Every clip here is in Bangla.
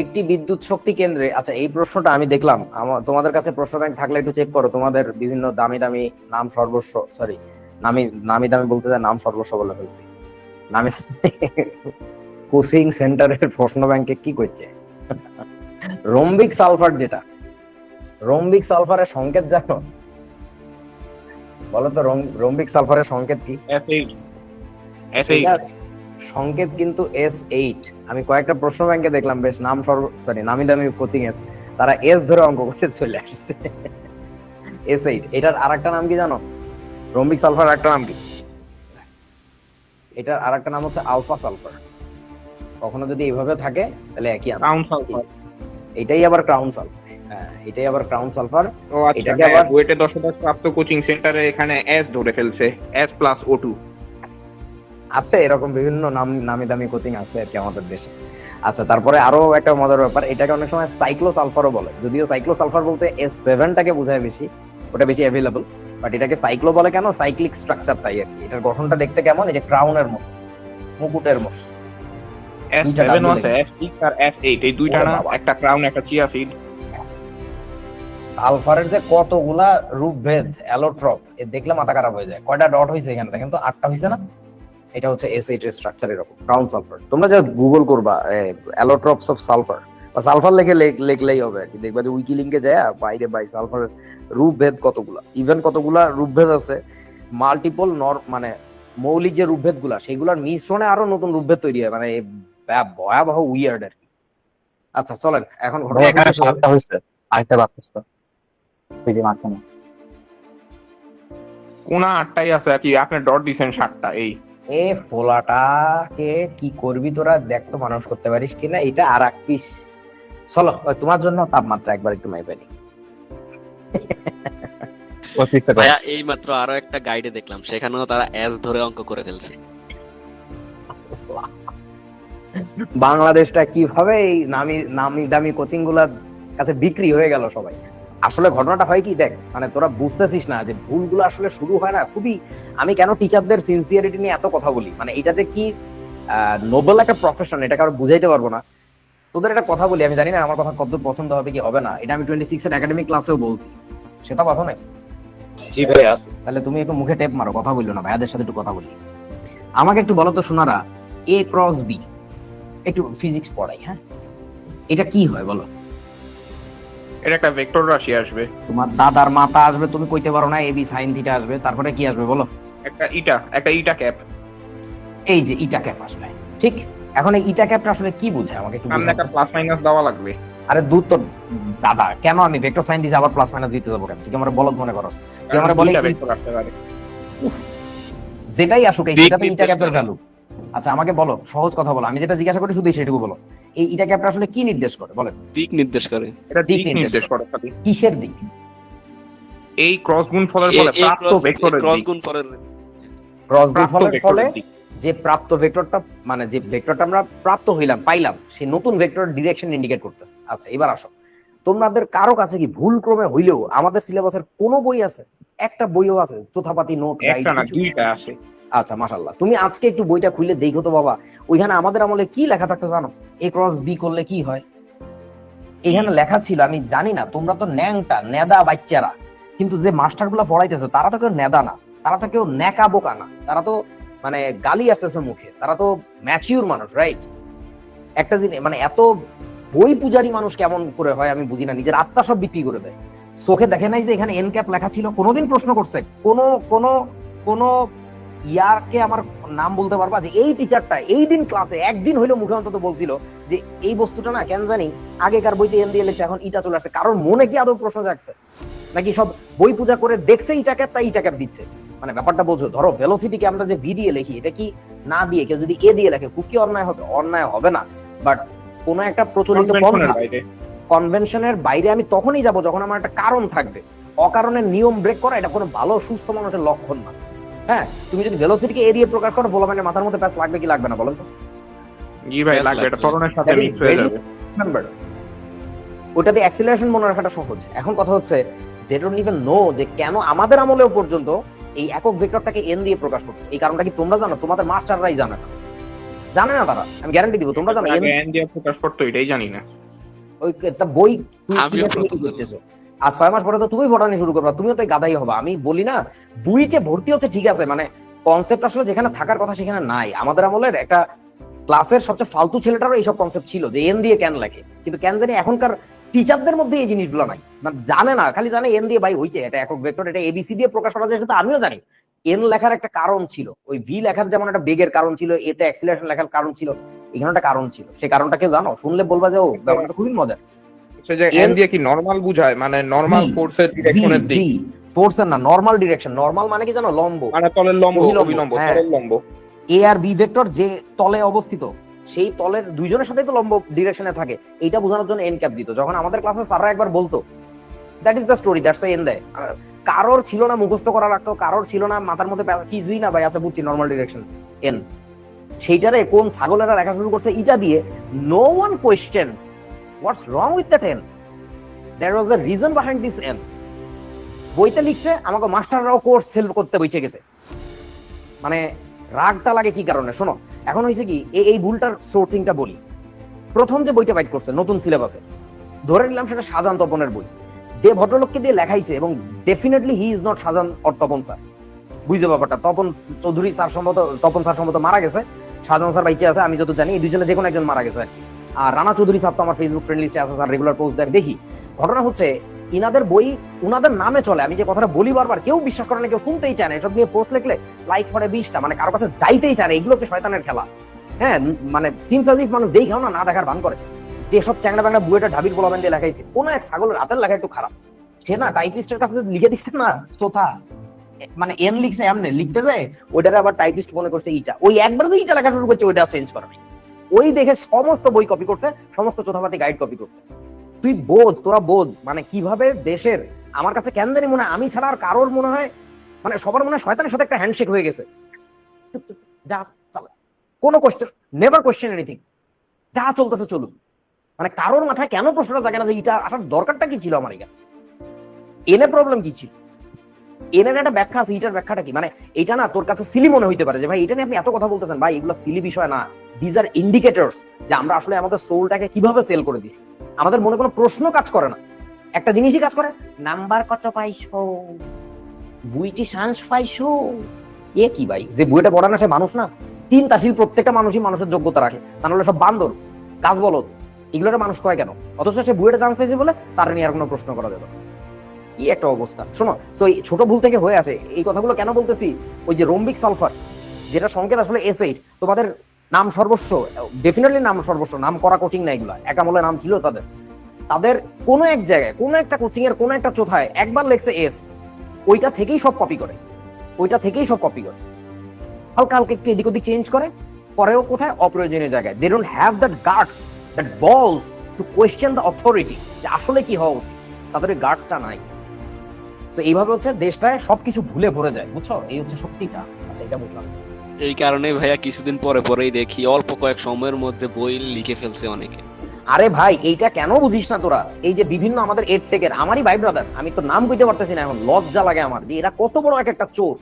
একটি বিদ্যুৎ শক্তি কেন্দ্রে, আচ্ছা এই প্রশ্নটা আমি দেখলাম, তোমাদের কাছে প্রশ্ন ব্যাংক থাকলে একটু চেক করো, তোমাদের বিভিন্ন দামি দামি নাম সর্বস্ব, সরি নামি নামি দামি বলতে যায়, নাম সর্বস্ব বলে ফেলছি, নামি কোচিং সেন্টারের প্রশ্ন ব্যাংকে কি করছে, রম্বিক সালফার, যেটা রম্বিক সালফারের সংকেত জানো? বলো তো রম্বিক সালফারের সংকেত কি? S8 সংকেত কিন্তু S8। আমি কয়েকটা প্রশ্ন ব্যাংকে দেখলাম বেশ নাম সরি নামি দামি কোচিং এর, তারা এস ধরে অঙ্ক করতে চলে আসছে। S8। এটার আরেকটা নাম কি জানো? রম্বিক সালফার আরেকটা নাম কি? এটার আরেকটা নাম হচ্ছে আলফা সালফার। কখনো যদি এইভাবে থাকে তাহলে একই ক্রাউন সালফার। এটাই আবার ক্রাউন সালফার। হ্যাঁ, এটাই আবার ক্রাউন সালফার। ও আচ্ছা, এটাকে আবার বুয়েটে 10 প্রাপ্ত কোচিং সেন্টারে এখানে S ধরে ফেলছে, S+O2 আছে, এরকম বিভিন্ন নামি দামি কোচিং আছে আর কি আমাদের দেশে। আচ্ছা, তারপরে আরো একটা মজার ব্যাপার, এটাকে অনেক সময় সাইক্লোসালফারও বলে, যদিও সাইক্লোসালফার বলতে S7 টাকে বোঝায় বেশি, ওটা বেশি অ্যাভেলেবল, বাট এটাকে সাইক্লো বলে কেন? সাইক্লিক স্ট্রাকচার তাই আর কি। এটার গঠনটা দেখতে কেমন? এই যে ক্রাউনের মতো, মুকুটের মতো। S7 আছে, S6 আর S8, এই দুইটা না, একটা ক্রাউন একটা চিয়া সিড। সালফারের যে কতগুলা রূপভেদ, অ্যালোট্রপ, এ দেখলে মাথা খারাপ হয়ে যায়। কয়টা ডট হইছে এখানে দেখেন তো, 8টা হইছে না? এটা হচ্ছে S8 এর স্ট্রাকচার এরকম, ক্রাউন সালফার। তোমরা যা গুগল করবা অ্যালোট্রপস অফ সালফার বা সালফার লিখলেই হবে আর কি, দেখবা যে উইকি লিংকে যায় বাইরে বাই সালফারের রূপভেদ কতগুলা, ইভেন কতগুলা রূপভেদ আছে, মাল্টিপল মানে মৌলিক যে রূপভেদ গুলা, সেগুলোর মিশ্রণে আরো নতুন রূপভেদ তৈরি হয়, মানে ভয়াবহ উইয়ার্ড আর কি। আচ্ছা চলেন এখন এখানে 7টা হইছে, আরেকটা বাদ পড়ছে এই যে মাঝখানে। কোনা 8টাই আছে আর কি, আপনি ডট দিবেন 7টা। এই এ ফোলাটাকে কি করবি তোরা, দেখ তো মানুষ করতে পারিস কিনা। এটা আর এক পিস, চলো তোমার জন্য তাপমাত্রা একবার একটু মাইপে নি। অতিরিক্ত ভাইয়া এই মাত্র আরো একটা গাইডে দেখলাম, সেখানেও তারা এস ধরে অঙ্ক করে ফেলছে। বাংলাদেশটা কিভাবে এই নামি দামি কোচিং গুলার কাছে বিক্রি হয়ে গেল সবাই। আসলে ঘটনাটা হয় কি, দেখ মানে তোরা বুঝতেছিস না যে ভুলগুলো আসলে শুরু হয় না খুবই, আমি কেন টিচারদের সিনসিয়ারিটি নিয়ে এত কথা বলি, মানে এটা যে কি নোবেল একটা প্রফেশন, এটা কারো বুঝাইতে পারবো না। তোদের একটা কথা বলি, আমি জানি না আমার কথা কতদূর পছন্দ হবে কি হবে না, এটা আমি 26 এর একাডেমিক ক্লাসেও বলছি, সেটা কথা নাই। জি ভাই আছে। তাহলে তুমি একটু মুখে টেপ মারো, কথা বললো না, ভাইয়াদের সাথে একটু কথা বলি। আমাকে একটু বলো তো শোনারা, A ক্রস B, একটু ফিজিক্স পড়াই, হ্যাঁ এটা কি হয় বলো? এটা একটা ভেক্টর রাশি আসবে, তোমার দাদার মাথা আসবে, তুমি কইতে পারো না AB sin থিটা আসবে, তারপরে কি আসবে বলো? একটা ইটা ক্যাপ, এই যে ইটা ক্যাপ আসবে, ঠিক। এখন এই ইটা ক্যাপটা আসলে কি বোঝায় আমাকে একটু সামনে বুঝাও। একটা প্লাস মাইনাস দেওয়া লাগবে। আরে দূর তো দাদা, কেন আমি ভেক্টর সাইন দিছি আবার প্লাস মাইনাস দিতে যাবো কেন? তুই আমার বলদ মনে করস? তুই আমার বলে ভেক্টর আসতে পারে, যেটাই আসুক এই সেটাতে ইটা ক্যাপের ভ্যালু। আচ্ছা আমাকে বলো, সহজ কথা বলো, আমি যেটা জিজ্ঞাসা করি শুধু সেটুকু বলো, এই ইটা ক্যাপটা আসলে কি নির্দেশ করে বলেন? দিক নির্দেশ করে। এটা দিক নির্দেশ করে খালি। কিসের দিক? এই ক্রস গুণফলের ফলে প্রাপ্ত ভেক্টরের ক্রস দিক, গুণফলের ক্রস গুণফলের ফলে ভেক্টরের দিক। যে প্রাপ্ত ভেক্টরটা, মানে যে ভেক্টরটা আমরা প্রাপ্ত হইলাম পাইলাম, সেই নতুন ভেক্টর ডিরেকশন ইন্ডিকেট করতেছে। আচ্ছা এবার আসো, তোমাদের কারো কাছে কি ভুল ক্রমে হইলেও আমাদের সিলেবাসের কোনো বই আছে? একটা বইও আছে চোথাপাতি নোট গাইড? একটা না, দুইটা আছে। আচ্ছা মাশাআল্লাহ, তুমি আজকে একটু বইটা খুলে দেখো তো বাবা, ওইখানে আমাদের আমলে কি লেখা থাকতো জানো? A ক্রস B করলে কি হয় এখানে লেখা ছিল, আমি জানি না, তোমরা তো ন্যাংটা নেদা বাচ্চারা, কিন্তু যে মাস্টার গুলা পড়াইতেছে তারা তো কেউ নেদা না, তারা তো কেউ ন্যাকা বোকা না, তারা তো মানে গালি আসতেছে মুখে, তারা তো ম্যাচিউর মানুষ, রাইট? একটা জিনিস মানে এত বই পূজারি মানুষ কেমন করে হয় আমি বুঝি না, নিজের আত্মা সব বিক্রি করে দেয়। চোখে দেখে নাই যে এখানে এন ক্যাপ লেখা ছিল? কোনোদিন প্রশ্ন করছে কোন কোন কোন ইয়ারকে আমার নাম বলতে পারবা যে এই টিচারটা এই দিন ক্লাসে একদিন হইলো মুখে অন্তত বলছিল যে এই বস্তুটা না কেন জানি আগেকার বইতে এন দিয়ে লিখছে, এখন ইটা চলে আসছে? কারোর মনে কি আদৌ প্রশ্ন জাগছে নাকি সব বই পূজা করে দেখছে ইটা ক্যাপ তাই ইটা ক্যাপ দিচ্ছে? মানে ব্যাপারটা বলছো, ধরো ভেলোসিটিকে আমরা যে ভি দিয়ে লিখি, এটা কি না দিয়ে কেউ যদি এ দিয়ে লেখে খুব কি অন্যায় হবে? অন্যায় হবে না, বাট কোন একটা প্রচলিত কনভেনশনের বাইরে আমি তখনই যাব যখন আমার একটা কারণ থাকবে। অকারণে নিয়ম ব্রেক করা এটা কোনো ভালো সুস্থ মানুষের লক্ষণ না। হ্যাঁ, তুমি যদি ভেলোসিটিকে এ দিয়ে প্রকাশ করো, বলো মানে মাথার মধ্যে প্যাচ লাগবে কি লাগবে না বলেন তো? জি ভাই লাগবে, এটা ত্বরণের সাথে মিক্স হয়ে যাবে। ওটাতে অ্যাক্সিলারেশন মনে রাখাটা সহজ। এখন কথা হচ্ছে দে ডোন্ট ইভেন নো যে কেন আমাদের আমলেও পর্যন্ত এই একক ভেক্টরটাকে এন দিয়ে প্রকাশ করতে, এই কারণটা কি তোমরা জানো? তোমাদের মাস্টাররাই জানে না, জানে না তারা, আমি গ্যারান্টি দিব তোমরা জানো। এন দিয়ে প্রকাশ করতে এটাই জানি না। ওই একটা বই আমিও তুমি কি প্রথম করতেছো? আর 6 মাস পরে তো তুমি ভটানি শুরু করবা, তুমিও তো এই গাধাই হবা। আমি বলি না বুইটে ভর্তি হচ্ছে ঠিক আছে, মানে কনসেপ্ট আসলে যেখানে থাকার কথা সেখানে নাই। আমাদের আমলের একটা ক্লাসের সবচেয়ে ফালতু ছেলেটারও এইসব কনসেপ্ট ছিল যে এন দিয়ে ক্যান লেখে, কিন্তু কেন জানি এখনকার টিচারদের মধ্যে এই জিনিসগুলো নাই, মানে জানে না, খালি জানে এন দিয়ে ভাই হইছে, এটা একক ভেক্টর, এটা এবিসি দিয়ে প্রকাশ করা যায়, সেটা আমিও জানি। এন লেখার একটা কারণ ছিল, ওই ভি লেখার যেমন একটা বেগের কারণ ছিল, এতে অ্যাক্সিলারেশন লেখার কারণ ছিল, এখানে একটা কারণ ছিল। সেই কারণটা কেউ জানো? শুনলে বলবা যে ও ব্যাপারটা খুবই মজার। হচ্ছে যে এন দিয়ে কি নরমাল বুঝায়, মানে নরমাল ফোর্সের ডিরেকশনের দিক, ফোর্সের না, নরমাল ডিরেকশন। নরমাল মানে কি জানো? লম্ব, মানে তলের লম্ব, অভিলম্ব, অভিলম্ব, হ্যাঁ। তলের লম্ব। এ আর বি ভেক্টর যে তলে অবস্থিত, সেই তলের দুইজনের সাথে তো লম্ব ডিরেকশনে থাকে, এইটা বোঝানোর জন্য এন ক্যাপ দিত। যখন আমাদের ক্লাসে স্যাররা একবার বলতো that is the story, that's N দেয়। কারোর ছিল না মুখস্থ করা লাগতো, কারোর ছিল না মাথার মধ্যে কিছুই না ভাই, আচ্ছা বুঝছি নরমাল ডিরেকশন এন। সেইটারে কোন ছাগলেরা লেখা শুরু করছে ইটা দিয়ে, no one question what's wrong with that and, that was the reason behind this and. বইতে লিখছে, আমাকে মাস্টাররাও কোর্স সেল করতে বসে গেছে। মানে রাগটা লাগে কি কারণে শোনো। এখন হয়েছে কি, এই ভুলটার সোর্সিংটা বলি। প্রথম যে বইটা বাইট করছে নতুন সিলেবাসে, ধরে নিলাম সেটা শাহজাহান তপনের বই, যে ভদ্রলোককে দিয়ে লেখাইছে, এবং definitely he is not Shahjahan or Tapan sir. বুঝতে ব্যাপারটা? তপন চৌধুরী স্যার সম্ভবত, তপন স্যার সম্ভবত মারা গেছে, শাহজাহান স্যার বাইচে আছে, আমি যত জানি এই দুজনে যে কোনো একজন মারা গেছে। আর রানা চৌধুরী স্যার তো আমার ফেসবুক ফ্রেন্ড লিস্টে আছে, স্যার রেগুলার পোস্ট দেয়, দেখি। ঘটনা হচ্ছে ইনাদের বই উনাদের নামে চলে। আমি যে কথাটা বলি বারবার, কেউ বিশ্বাস করে না, কেউ শুনতেই চায় না। এসব নিয়ে পোস্ট লিখলে লাইক পড়ে 20টা, মানে কারো কাছে যাইতেই চায় না। এগুলো হচ্ছে শয়তানের খেলা। হ্যাঁ, মানে সিমস আজিফ মানুষ দেখাও না, না দেখার ভান করে। যে সব চ্যাংড়া ব্যাংড়া বুয়েটা ঢাবির গোলাবেন দিয়ে লেখাইছে, কোন এক ছাগলের হাতের লেখা একটু খারাপ, সে না টাইপিস্টের কাছে লিখে দিচ্ছে না সোথা, মানে এন লিখছে এমনি লিখতে যায়, ওইটারে আবার টাইপিস্ট মনে করছে ইটা। ওই একবার যে ইটা লেখা শুরু করছে, ওইটা চেঞ্জ করা নাই। ওই দেখে সমস্ত বই কপি করছে, সমস্ত চোথাপাতি গাইড কপি করছে। তুই বোঝ, তোরা বোঝ, মানে কিভাবে দেশের, আমার কাছে কেন জানি মনে হয় আমি ছাড়া আর কারোর মনে হয়, মানে সবার মনে হয় শয়তানের সাথে একটা হ্যান্ডশেক হয়ে গেছে। যা চলে, কোনো কোশ্চেন, নেভার কোশ্চেন এনিথিং, যা চলতেছে চলুক। মানে কারোর মাথায় কেন প্রশ্নটা জাগে না যে এটা আসার দরকারটা কি ছিল আমার এখানে, এনে প্রবলেম কি ছিল, এনের একটা ব্যাখ্যা আছে, এটার ব্যাখ্যাটা কি? মানে এটা না তোর কাছে সিলি মনে হইতে পারে যে ভাই এটা নিয়ে আপনি এত কথা বলতেছেন, ভাই এগুলো সিলি বিষয় না। দিজ আর ইন্ডিকেটরস যে আমরা আসলে আমাদের সোলটাকে কিভাবে সেল করে দিছি। আমাদের মনে কোনো প্রশ্ন কাজ করে না, একটা জিনিসই কাজ করে, নাম্বার কত পাইছো, বুইটি সাংস পাইছো। এ কি ভাই, যে বইটা পড়া না সে মানুষ না? চিন্তাশীল প্রত্যেকটা মানুষই মানুষের যোগ্যতা রাখে, তা নাহলে সব বান্দর কাজ বলদ, এগুলোর মানুষ কয় কেন? অথচ সে বুয়েটা চান্স পেয়েছে বলে তার নিয়ে আর কোনো প্রশ্ন করা যাবে। কি একটা অবস্থা। শোনো, সো এই ছোট ভুল থেকে হয়ে আসে এই কথাগুলো। কেন বলতেছি? ওই যে রোম্বিক সালফার, যেটা সংকেত আসলে S8, তোমাদের নাম সর্বস্ব, ডেফিনেটলি নাম সর্বস্ব, নাম করা কোচিং না এগুলা, একামলে নাম ছিল তাদের। তাদের কোন এক জায়গায়, কোন একটা কোচিং এর কোন একটা চোথায় একবার লেখছে এস, ওইটা থেকেই সব কপি করে, ওইটা থেকেই সব কপি করে, হালকা হালকা একটু এদিক ওদিক চেঞ্জ করে, পরেও কোথায় অপ্রয়োজনীয় জায়গায়। They don't have that guts, that balls to question the authority, যে আসলে কি হওয়া উচিত। তাদের গাটসটা নাই। তো এইভাবে হচ্ছে দেশটায় সবকিছু ভুলে ভরে যায়, বুঝছো? এই হচ্ছে সত্যিটা। আচ্ছা, এটা বুঝলাম। এই কারণে ভাইয়া কিছুদিন পরে পরেই দেখি অল্প কয়েক সময়ের মধ্যে বই লিখে ফেলছে অনেকে। আরে ভাই, এইটা কেন বুঝিস না তোরা? এই যে বিভিন্ন আমাদের এডটেকের, আমারই ভাই ব্রাদার, আমি তো নাম কইতে পারতেছি না এখন, লজ্জা লাগে আমার যে এরা কত বড় এক একটা চোর।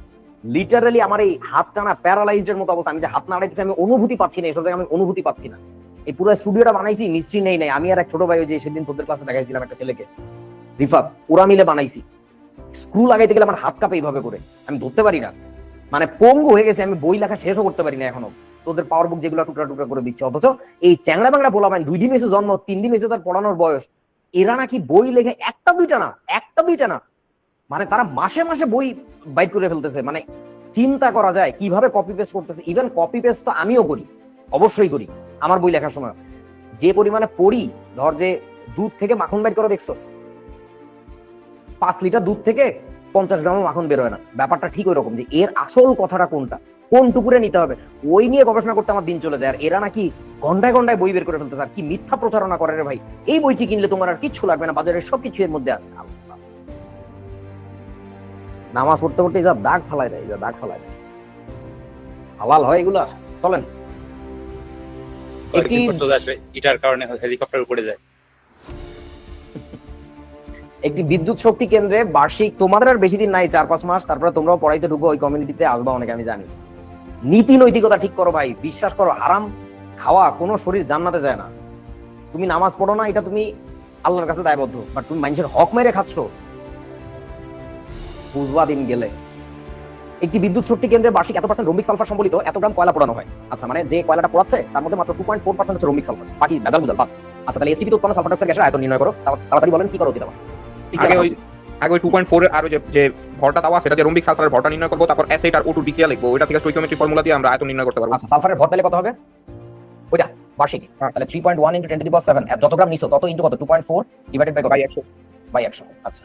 লিটারালি আমার এই হাতটা না প্যারালাইজড এর মতো অবস্থা, আমি যে হাত নাড়াইতেছি আমি অনুভূতি পাচ্ছি না, এসব আমি অনুভূতি পাচ্ছি না। এই পুরো স্টুডিওটা বানাইছি মিস্ত্রি নেই নাই, আমি আর এক ছোট ভাই, ওই যে সেদিন তোদের ক্লাসে দেখাইছিলাম একটা ছেলেকে, রিফাত, ওরা মিলে বানাইছি। স্ক্রু লাগাইতে গেলে আমার হাত কাঁপে এইভাবে করে, আমি ধরতে পারি না, মানে পঙ্গু হয়ে গেছে, আমি বই লেখা শেষও করতে পারি না এখনো। তোদের পাওয়ার বুক যেগুলো টুকরা টুকরা করে দিচ্ছে, অথচ এই চ্যাংড়া বাংলা বলা মানে 2 দিন হয়েছে জন্ম, 3 দিন হয়েছে তার পড়ানোর বয়স, এরা নাকি বই লেখে একটা দুইটা না, মানে তারা মাসে মাসে বই বাইট করে ফেলতেছে। মানে চিন্তা করা যায় কিভাবে কপি পেস্ট করতেছে। ইভেন কপি পেস্ট তো আমিও করি, অবশ্যই করি। আমার বই লেখার সময় যে পরিমাণে পড়ি, ধর যে দুধ থেকে মাখন বাইট করে দেখছস, 5 লিটার দুধ থেকে 50 গ্রাম মাখন বেরোয় না, ব্যাপারটা ঠিক ওই রকম, যে এর আসল কথাটা কোনটা, কোন টুকুরে নিতে হবে, ওই নিয়ে গবেষণা করতে আমার দিন চলে যায়। আর এরা নাকি ঘন্টায় ঘন্টায় বই বের করে ফেলতেছে। আর কি মিথ্যা প্রচারণা করে রে ভাই, এই বইটি কিনলে তোমার আর কিচ্ছু লাগবে না, বাজারের সবকিছু এর মধ্যে আছে। নামাজ পড়তে পড়তে যা দাগ ফালাই দেয়, যা দাগ ফালাই দেয়, হালাল হয় এগুলা? চলেন একটি এটার কারণে হেলিকপ্টার উপরে যায়। একটি বিদ্যুৎ শক্তি কেন্দ্রে বার্ষিক, তোমাদের আর বেশি দিন নাই, 4-5 মাস, তারপরে তোমরাও পড়াইতে ঢুকো, ওই কমিউনিটিতে আসবা অনেকে, আমি জানি। নীতি নৈতিকতা ঠিক করো ভাই, বিশ্বাস করো, হারাম খাওয়া কোনো শরীর জান্নাতে যায় না। তুমি নামাজ পড়ো না, এটা তুমি আল্লাহর কাছে দায়বদ্ধ, বাট তুমি মানুষের হক মেরে খাচ্ছ, বুঝবা দিন গেলে। একটি বিদ্যুৎ শক্তি কেন্দ্রে বার্ষিক এত % রোমিক সালফার সম্বলিত এত গ্রাম কয়লা পোড়ানো হয়। আচ্ছা, মানে যে কয়লাটা পোড়াচ্ছে তার মধ্যে মাত্র 2.4% হচ্ছে রোমিক সালফার, বাকি ভেজাল বুঝাল বাদ। আচ্ছা, তাহলে এসটিপি উৎপন্ন সালফার ডাইঅক্সাইড গ্যাসের আয়তন নির্ণয় করো। তাড়াতাড়ি বলেন কি করো দিতে পারো। আগে ওই 2.4 এর আরো যে ভরটা দেওয়া সেটা যে রোম্বিক সালফারের ভরটা নির্ণয় করবো, তারপর S8 আর O2 বিক্রিয়া লিখবো, ওইটা থেকে স্টোইকিওমেট্রিক ফর্মুলা দিয়ে আমরা আয়তন নির্ণয় করতে পারবো। আচ্ছা, সালফারের ভর পেলে কত হবে ওইটা বার্ষিক? তাহলে 3.1 × 10⁻⁷, যত গ্রাম নিছো তত ইনটু কত, 2.4 ডিভাইডেড বাই 100। আচ্ছা,